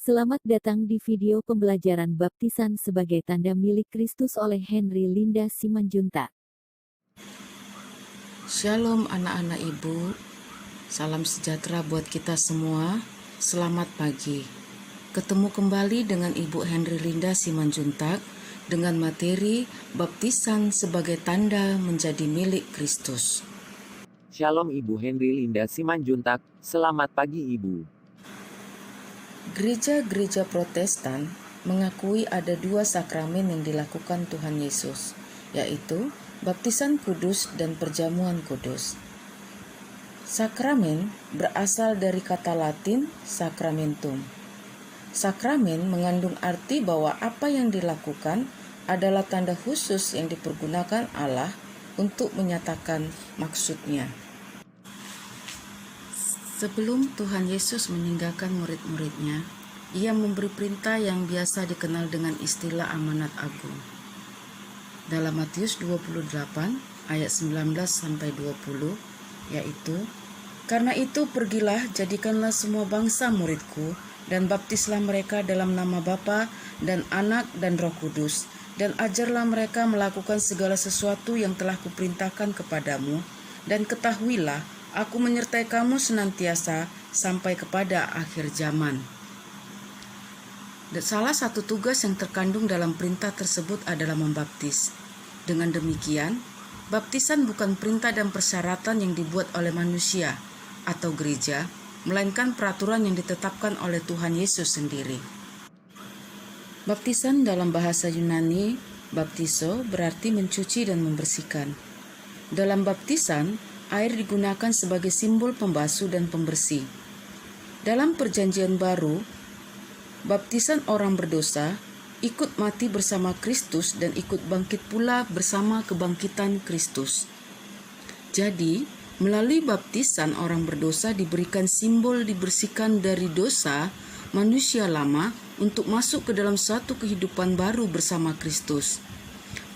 Selamat datang di video pembelajaran baptisan sebagai tanda milik Kristus oleh Henry Linda Simanjuntak. Shalom anak-anak ibu, salam sejahtera buat kita semua, selamat pagi. Ketemu kembali dengan Ibu Henry Linda Simanjuntak dengan materi baptisan sebagai tanda menjadi milik Kristus. Shalom Ibu Henry Linda Simanjuntak, selamat pagi Ibu. Gereja-gereja Protestan mengakui ada dua sakramen yang dilakukan Tuhan Yesus, yaitu baptisan kudus dan perjamuan kudus. Sakramen berasal dari kata Latin sacramentum. Sakramen mengandung arti bahwa apa yang dilakukan adalah tanda khusus yang dipergunakan Allah untuk menyatakan maksudnya. Sebelum Tuhan Yesus meninggalkan murid-muridnya, ia memberi perintah yang biasa dikenal dengan istilah amanat agung. Dalam Matius 28 ayat 19-20, yaitu, "Karena itu pergilah, jadikanlah semua bangsa muridku, dan baptislah mereka dalam nama Bapa dan Anak dan Roh Kudus, dan ajarlah mereka melakukan segala sesuatu yang telah kuperintahkan kepadamu, dan ketahuilah, Aku menyertai kamu senantiasa sampai kepada akhir zaman." Dan salah satu tugas yang terkandung dalam perintah tersebut adalah membaptis. Dengan demikian, baptisan bukan perintah dan persyaratan yang dibuat oleh manusia atau gereja, melainkan peraturan yang ditetapkan oleh Tuhan Yesus sendiri. Baptisan dalam bahasa Yunani, baptizo, berarti mencuci dan membersihkan. Dalam baptisan, air digunakan sebagai simbol pembasuh dan pembersih. Dalam Perjanjian Baru, baptisan orang berdosa ikut mati bersama Kristus dan ikut bangkit pula bersama kebangkitan Kristus. Jadi, melalui baptisan orang berdosa diberikan simbol dibersihkan dari dosa manusia lama untuk masuk ke dalam suatu kehidupan baru bersama Kristus.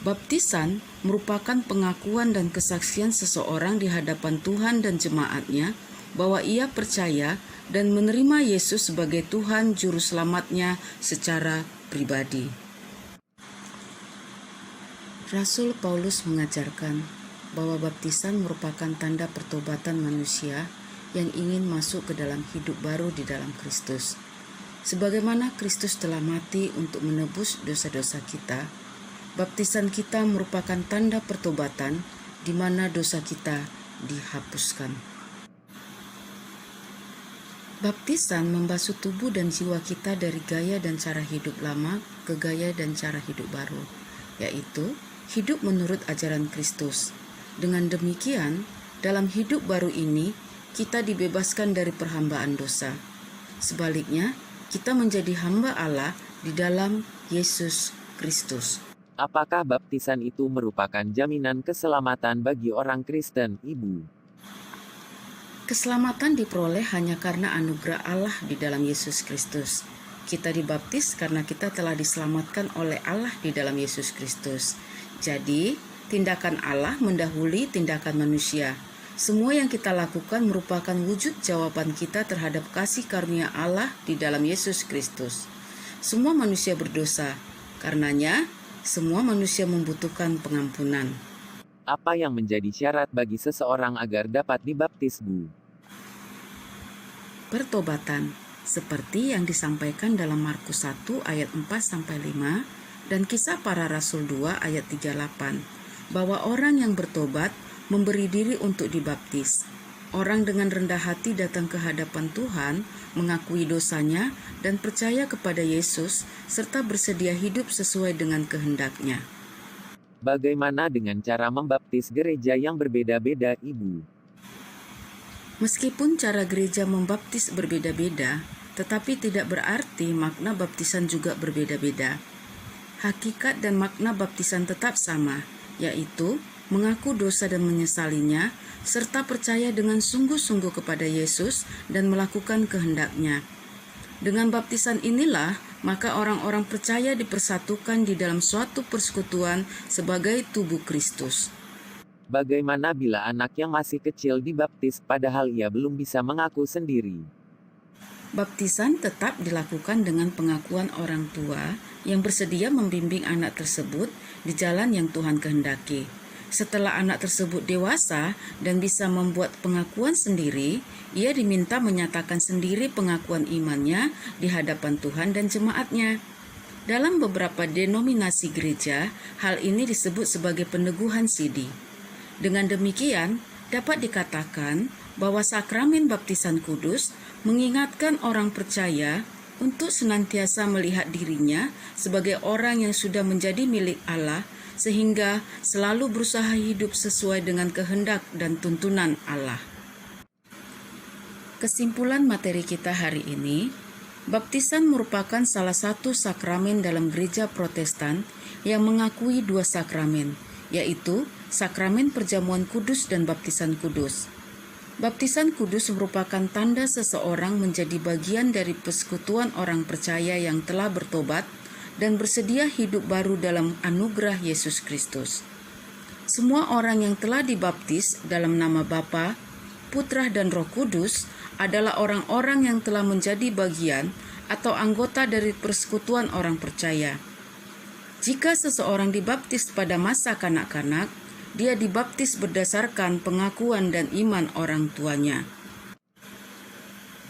Baptisan merupakan pengakuan dan kesaksian seseorang di hadapan Tuhan dan jemaatnya bahwa ia percaya dan menerima Yesus sebagai Tuhan Juru Selamatnya secara pribadi. Rasul Paulus mengajarkan bahwa baptisan merupakan tanda pertobatan manusia yang ingin masuk ke dalam hidup baru di dalam Kristus. Sebagaimana Kristus telah mati untuk menebus dosa-dosa kita, baptisan kita merupakan tanda pertobatan di mana dosa kita dihapuskan. Baptisan membasuh tubuh dan jiwa kita dari gaya dan cara hidup lama ke gaya dan cara hidup baru, yaitu hidup menurut ajaran Kristus. Dengan demikian, dalam hidup baru ini, kita dibebaskan dari perhambaan dosa. Sebaliknya, kita menjadi hamba Allah di dalam Yesus Kristus. Apakah baptisan itu merupakan jaminan keselamatan bagi orang Kristen, Ibu? Keselamatan diperoleh hanya karena anugerah Allah di dalam Yesus Kristus. Kita dibaptis karena kita telah diselamatkan oleh Allah di dalam Yesus Kristus. Jadi, tindakan Allah mendahului tindakan manusia. Semua yang kita lakukan merupakan wujud jawaban kita terhadap kasih karunia Allah di dalam Yesus Kristus. Semua manusia berdosa, karenanya semua manusia membutuhkan pengampunan. Apa yang menjadi syarat bagi seseorang agar dapat dibaptis, Bu? Pertobatan, seperti yang disampaikan dalam Markus 1 ayat 4-5 dan Kisah Para Rasul 2 ayat 38, bahwa orang yang bertobat memberi diri untuk dibaptis. Orang dengan rendah hati datang ke hadapan Tuhan, mengakui dosanya dan percaya kepada Yesus, serta bersedia hidup sesuai dengan kehendak-Nya. Bagaimana dengan cara membaptis gereja yang berbeda-beda, Ibu? Meskipun cara gereja membaptis berbeda-beda, tetapi tidak berarti makna baptisan juga berbeda-beda. Hakikat dan makna baptisan tetap sama, yaitu mengaku dosa dan menyesalinya, serta percaya dengan sungguh-sungguh kepada Yesus dan melakukan kehendak-Nya. Dengan baptisan inilah, maka orang-orang percaya dipersatukan di dalam suatu persekutuan sebagai tubuh Kristus. Bagaimana bila anak yang masih kecil dibaptis padahal ia belum bisa mengaku sendiri? Baptisan tetap dilakukan dengan pengakuan orang tua yang bersedia membimbing anak tersebut di jalan yang Tuhan kehendaki. Setelah anak tersebut dewasa dan bisa membuat pengakuan sendiri, ia diminta menyatakan sendiri pengakuan imannya di hadapan Tuhan dan jemaatnya. Dalam beberapa denominasi gereja, hal ini disebut sebagai peneguhan sidi. Dengan demikian, dapat dikatakan bahwa sakramen baptisan kudus mengingatkan orang percaya untuk senantiasa melihat dirinya sebagai orang yang sudah menjadi milik Allah, sehingga selalu berusaha hidup sesuai dengan kehendak dan tuntunan Allah. Kesimpulan materi kita hari ini, baptisan merupakan salah satu sakramen dalam gereja Protestan yang mengakui dua sakramen, yaitu sakramen perjamuan kudus dan baptisan kudus. Baptisan kudus merupakan tanda seseorang menjadi bagian dari persekutuan orang percaya yang telah bertobat dan bersedia hidup baru dalam anugerah Yesus Kristus. Semua orang yang telah dibaptis dalam nama Bapa, Putra dan Roh Kudus adalah orang-orang yang telah menjadi bagian atau anggota dari persekutuan orang percaya. Jika seseorang dibaptis pada masa kanak-kanak, dia dibaptis berdasarkan pengakuan dan iman orang tuanya.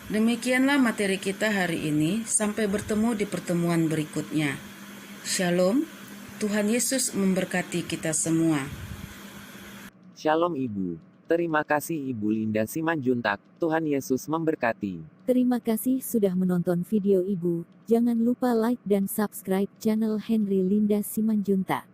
Demikianlah materi kita hari ini. Sampai bertemu di pertemuan berikutnya. Shalom, Tuhan Yesus memberkati kita semua. Shalom Ibu. Terima kasih Ibu Linda Simanjuntak. Tuhan Yesus memberkati. Terima kasih sudah menonton video Ibu. Jangan lupa like dan subscribe channel Henry Linda Simanjuntak.